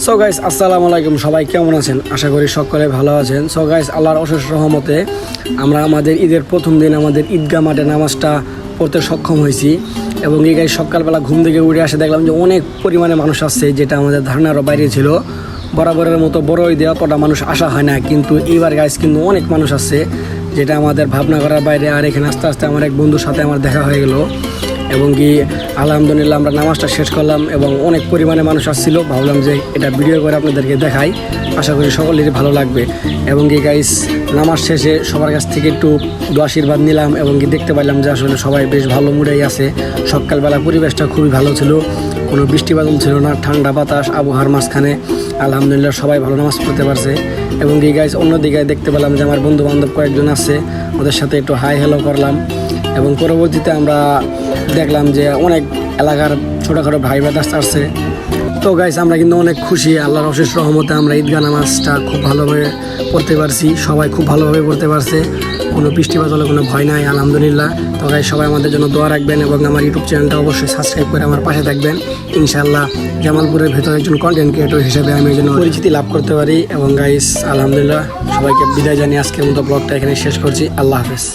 So guys আসসালামু আলাইকুম, সবাই কেমন আছেন? আশা করি সকলে ভালো আছেন। সো গাইস, আল্লাহর অশেষ রহমতে আমরা আমাদের ঈদের প্রথম দিন আমাদের ঈদগাহ মাঠে নামাজটা পড়তে সক্ষম হয়েছি। এবং এই গাইস সকালবেলা ঘুম থেকে উঠে আসে দেখলাম যে অনেক পরিমাণে মানুষ আসছে, যেটা আমাদের ধারণারও বাইরে ছিল। বরাবরের মতো বড় ঈদে অতটা মানুষ আসা হয় না, কিন্তু এইবার গাইস কিন্তু অনেক মানুষ আসছে, যেটা আমাদের ভাবনা করার বাইরে। আর এখানে আস্তে আস্তে আমার এক বন্ধুর সাথে আমার দেখা হয়ে গেল এবং কি আলহামদুলিল্লাহ আমরা নামাজটা শেষ করলাম এবং অনেক পরিমাণে মানুষ আসছিল। ভাবলাম যে এটা ভিডিও করে আপনাদেরকে দেখাই, আশা করি সকলেরই ভালো লাগবে। এবং কি গাইস নামাজ শেষে সবার কাছ থেকে একটু আশীর্বাদ নিলাম এবং কি দেখতে পাইলাম যে আসলে সবাই বেশ ভালো মুডেই আছে। সকালবেলা পরিবেশটা খুবই ভালো ছিল, কোনো বৃষ্টি বাদল ছিল না, ঠান্ডা বাতাস আবহাওয়ার মাঝখানে আলহামদুলিল্লাহ সবাই ভালো নামাজ পড়তে পারছে। এবং কি গাইস অন্যদিকে দেখতে পেলাম যে আমার বন্ধু বান্ধব কয়েকজন আছে, ওদের সাথে একটু হাই হ্যালো করলাম এবং পরবর্তীতে আমরা দেখলাম যে অনেক এলাকার ছোটোখাটো ভাই ব্রাদার্স আসছে। তো গাইস আমরা কিন্তু অনেক খুশি, আল্লাহর অশেষ রহমতে আমরা ঈদগাহ নামাজটা খুব ভালোভাবে পড়তে পারছি, সবাই খুব ভালোভাবে পড়তে পারছে, কোনো বৃষ্টি বাদলে কোনো ভয় নাই আলহামদুলিল্লাহ। তো গাইস সবাই আমাদের জন্য দোয়া রাখবেন এবং আমার ইউটিউব চ্যানেলটা অবশ্যই সাবস্ক্রাইব করে আমার পাশে থাকবেন। ইনশাআল্লাহ জামালপুরের ভেতরে একজন কন্টেন্ট ক্রিয়েটর হিসেবে আমি এই জন্য পরিচিতি লাভ করতে পারি। এবং গাইস আলহামদুলিল্লাহ সবাইকে বিদায় জানিয়ে আজকের মতো ব্লগটা এখানে শেষ করছি। আল্লাহ হাফেজ।